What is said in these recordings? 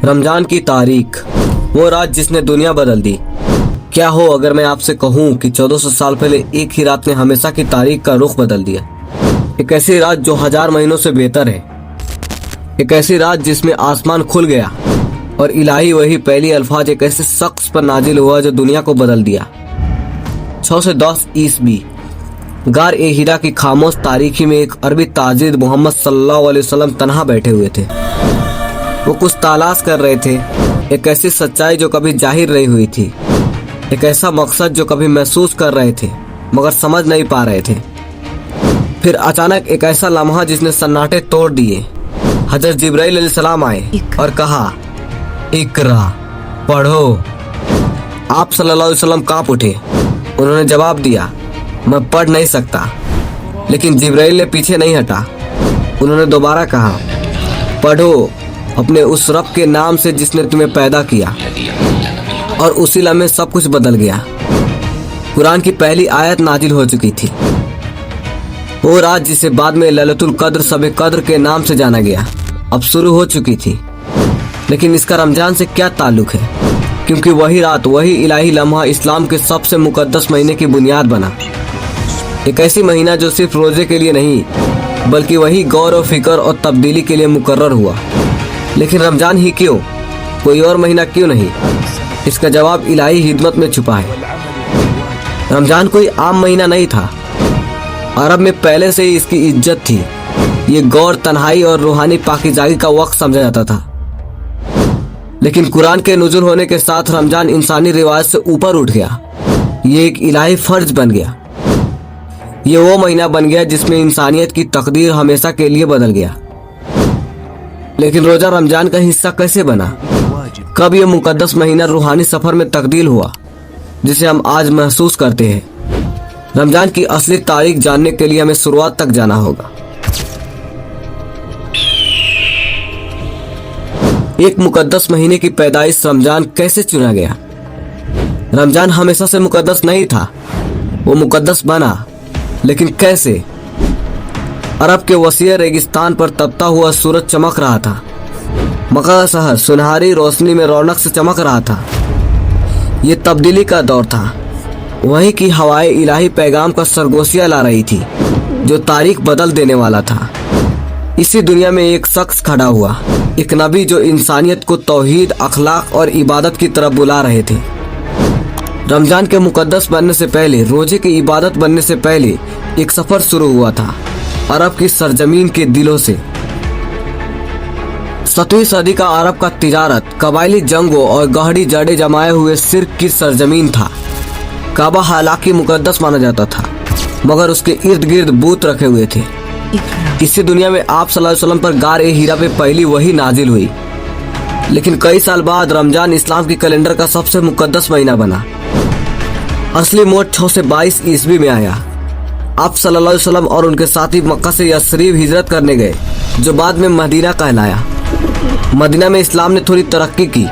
रमजान की तारीख, वो रात जिसने दुनिया बदल दी। क्या हो अगर मैं आपसे कहूँ कि 1400 साल पहले एक ही रात ने हमेशा की तारीख का रुख बदल दिया। एक ऐसी रात जो 1000 महीनों से बेहतर है। एक ऐसी रात जिसमें आसमान खुल गया और इलाही वही पहली अल्फाज एक ऐसे शख्स पर नाजिल हुआ जो दुनिया को बदल दिया। 610 ईस्वी गार ए हीरा की खामोश तारीखी में एक अरबी ताजिर मोहम्मद सल्लल्लाहु अलैहि वसल्लम तन्हा बैठे हुए थे। वो कुछ तलाश कर रहे थे, एक ऐसी सच्चाई जो कभी जाहिर नहीं हुई थी, एक ऐसा मकसद जो कभी महसूस कर रहे थे मगर समझ नहीं पा रहे थे। फिर अचानक एक ऐसा लम्हा जिसने सन्नाटे तोड़ दिए। हजरत जिब्राइल अलैहिस्सलाम आए और कहा, इकरा, पढ़ो। आप सल्लल्लाहु अलैहि वसल्लम कांप उठे। उन्होंने जवाब दिया, मैं पढ़ नहीं सकता। लेकिन जिब्राइल ने पीछे नहीं हटा। उन्होंने दोबारा कहा, पढ़ो अपने उस रब के नाम से जिसने तुम्हें पैदा किया। और उसी लम्हे सब कुछ बदल गया। कुरान की पहली आयत नाजिल हो चुकी थी। वो रात जिसे बाद में लैलतुल कद्र शब कद्र के नाम से जाना गया अब शुरू हो चुकी थी। लेकिन इसका रमजान से क्या ताल्लुक है? क्योंकि वही रात, वही इलाही लम्हा इस्लाम के सबसे मुकद्दस महीने की बुनियाद बना। एक ऐसी महीना जो सिर्फ रोजे के लिए नहीं बल्कि वही गौर और फिक्र और तब्दीली के लिए मुकर्रर हुआ। लेकिन रमजान ही क्यों? कोई और महीना क्यों नहीं? इसका जवाब इलाही हिदमत में छुपा है। रमजान कोई आम महीना नहीं था। अरब में पहले से ही इसकी इज्जत थी। ये गौर, तन्हाई और रूहानी पाकीज़ागी का वक्त समझा जाता था। लेकिन कुरान के नुज़ुल होने के साथ रमजान इंसानी रिवाज से ऊपर उठ गया। ये एक इलाही फर्ज बन गया। ये वो महीना बन गया जिसमें इंसानियत की तकदीर हमेशा के लिए बदल गया। लेकिन रोजा रमजान का हिस्सा कैसे बना? कब यह मुकद्दस महीना रूहानी सफर में तब्दील हुआ जिसे हम आज महसूस करते हैं? रमजान की असली तारीख जानने के लिए हमें शुरुआत तक जाना होगा। एक मुकद्दस महीने की पैदाइश रमजान कैसे चुना गया? रमजान हमेशा से मुकद्दस नहीं था, वो मुकद्दस बना। लेकिन कैसे? अरब के वसीय रेगिस्तान पर तपता हुआ सूरज चमक रहा था। मक्का शहर सुनहरी रोशनी में रौनक से चमक रहा था। ये तब्दीली का दौर था। वहीं की हवाएं इलाही पैगाम का सरगोशिया ला रही थी जो तारीख बदल देने वाला था। इसी दुनिया में एक शख्स खड़ा हुआ, एक नबी जो इंसानियत को तौहीद, अखलाक और इबादत की तरफ बुला रहे थे। रमजान के मुकद्दस बनने से पहले, रोजे की इबादत बनने से पहले एक सफर शुरू हुआ था अरब की सरजमीन के दिलों से। 7वीं सदी का अरब का तिजारत, कबायली जंगों और गहरी जड़ें जमाए हुए सिर्क की सरजमीन था। काबा हालांकि मुकद्दस माना जाता था मगर उसके इर्द गिर्द बूत रखे हुए थे। इसी दुनिया में आप सल्लल्लाहु अलैहि वसल्लम पर गार ए हीरा पे पहली वही नाजिल हुई। लेकिन कई साल बाद रमजान इस्लाम की कैलेंडर का सबसे मुकद्दस महीना बना। असली मोड़ 622 ईस्वी में आया। आप सल्लल्लाहु अलैहि वसल्लम और उनके साथी मक्का से यस्रिब हिजरत करने गए जो बाद में मदीना कहलाया। मदीना में इस्लाम ने थोड़ी तरक्की की।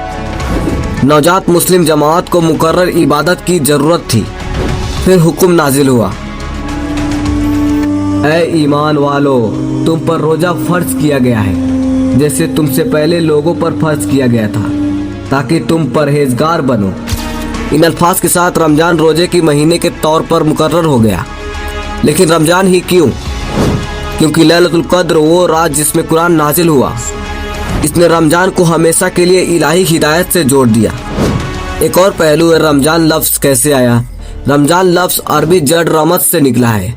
नवजात मुस्लिम जमात को मुकर्रर इबादत की जरूरत थी। फिर हुक्म नाजिल हुआ, ऐ ईमान वालो, तुम पर रोजा फर्ज किया गया है जैसे तुमसे पहले लोगों पर फर्ज किया गया था ताकि तुम परहेजगार बनो। इन अल्फाज के साथ रमजान रोजे की महीने के तौर पर मुकर्रर हो गया। लेकिन रमजान ही क्यों? क्योंकि लैलतुल कद्र, वो रात जिसमें कुरान नाजिल हुआ, इसने रमजान को हमेशा के लिए इलाही हिदायत से जोड़ दिया। एक और पहलू है, रमजान लफ्ज कैसे आया? रमजान लफ्ज अरबी जड़ रमज से निकला है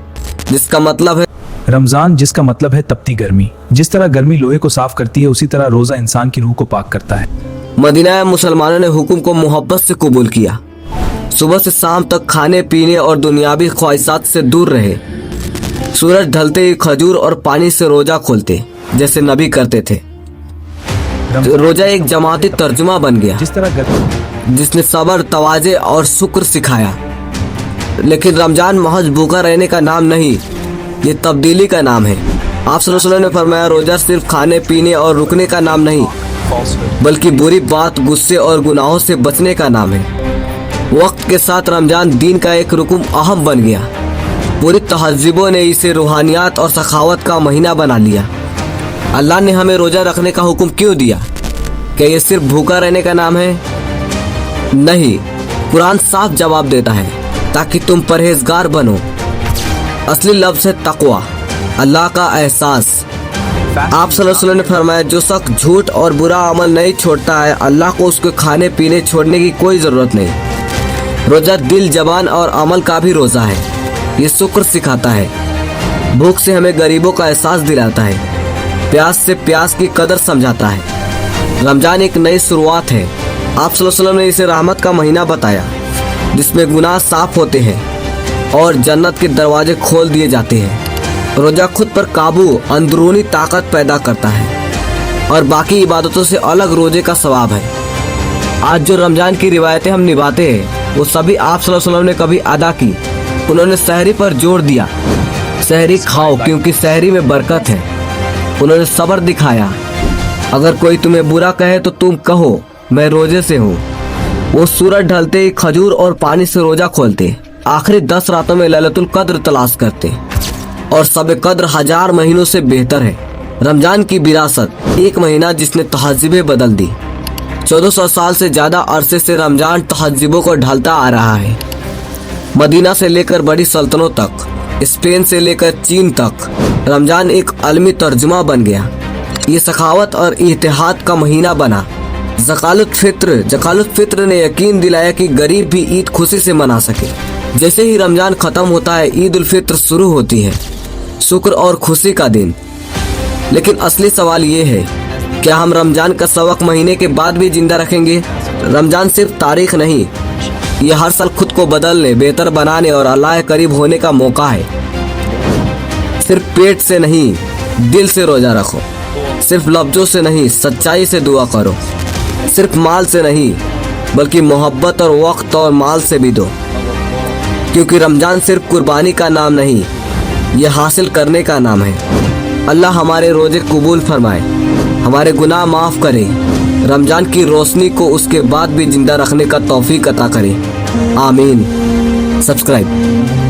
जिसका मतलब है रमजान, जिसका मतलब है तपती गर्मी। जिस तरह गर्मी लोहे को साफ करती है उसी तरह रोजा इंसान की रूह को पाक करता है। मदीना मुसलमानों ने हुक्म को मोहब्बत से कबूल किया। सुबह से शाम तक खाने पीने और दुनियावी ख्वाहिशात से दूर रहे। सूरज ढलते ही खजूर और पानी से रोजा खोलते जैसे नबी करते थे। रोजा एक जमाती तर्जुमा बन गया जिस तरह जिसने सब्र, तवाज़े और शुक्र सिखाया। लेकिन रमजान महज भूखा रहने का नाम नहीं, ये तब्दीली का नाम है। आप सल्लल्लाहु अलैहि वसल्लम ने फरमाया, रोजा सिर्फ खाने पीने और रुकने का नाम नहीं बल्कि बुरी बात, गुस्से और गुनाहों से बचने का नाम है। वक्त के साथ रमजान दीन का एक रुकन अहम बन गया। पूरी तहज़ीबों ने इसे रूहानियात और सखावत का महीना बना लिया। अल्लाह ने हमें रोजा रखने का हुक्म क्यों दिया? क्या ये सिर्फ भूखा रहने का नाम है? नहीं, कुरान साफ जवाब देता है ताकि तुम परहेजगार बनो। असली लफ्ज़ है तकवा, अल्लाह का एहसास। आप सल्लल्लाहु अलैहि वसल्लम ने फरमाया, जो शख्स झूठ और बुरा अमल नहीं छोड़ता है, अल्लाह को उसके खाने पीने छोड़ने की कोई ज़रूरत नहीं। रोज़ा दिल, जबान और अमल का भी रोज़ा है। ये शुक्र सिखाता है। भूख से हमें गरीबों का एहसास दिलाता है। प्यास से प्यास की कदर समझाता है। रमज़ान एक नई शुरुआत है। आप सल्लल्लाहु अलैहि वसल्लम ने इसे रहमत का महीना बताया, जिसमें गुनाह साफ होते हैं और जन्नत के दरवाजे खोल दिए जाते हैं। रोज़ा खुद पर काबू, अंदरूनी ताकत पैदा करता है और बाकी इबादतों से अलग रोजे का सवाब है। आज जो रमज़ान की रिवायतें हम निभाते हैं, वो सभी आप सल्लल्लाहु अलैहि वसल्लम ने कभी अदा की। उन्होंने सहरी पर जोर दिया, सहरी खाओ क्योंकि सहरी में बरकत है। उन्होंने सब्र दिखाया, अगर कोई तुम्हें बुरा कहे तो तुम कहो मैं रोजे से हूँ। वो सूरज ढलते ही खजूर और पानी से रोजा खोलते, आखिरी 10 रातों में लैलतुल कद्र तलाश करते और सब कद्र 1000 महीनों से बेहतर है। रमजान की विरासत, एक महीना जिसने तहज़ीबें बदल दी। 1400 साल से ज्यादा अरसे से रमजान तहज़ीबों को ढलता आ रहा है। मदीना से लेकर बड़ी सल्तनतों तक, स्पेन से लेकर चीन तक रमजान एक अलमी तर्जुमा बन गया। ये सखावत और इत्तेहाद का महीना बना। ज़कातुल फित्र ने यकीन दिलाया कि गरीब भी ईद खुशी से मना सके। जैसे ही रमजान खत्म होता है, ईद उल फित्र शुरू होती है, शुक्र और खुशी का दिन। लेकिन असली सवाल ये है, क्या हम रमजान का सबक महीने के बाद भी जिंदा रखेंगे? रमजान सिर्फ तारीख नहीं, ये हर साल खुद को बदलने, बेहतर बनाने और अल्लाह के करीब होने का मौका है। सिर्फ पेट से नहीं, दिल से रोजा रखो। सिर्फ लफ्जों से नहीं, सच्चाई से दुआ करो। सिर्फ माल से नहीं, बल्कि मोहब्बत और वक्त और माल से भी दो। क्योंकि रमजान सिर्फ कुर्बानी का नाम नहीं, यह हासिल करने का नाम है। अल्लाह हमारे रोजे कबूल फरमाए, हमारे गुनाह माफ़ करे, रमजान की रोशनी को उसके बाद भी जिंदा रखने का तौफीक अता करे। आमीन। सब्सक्राइब।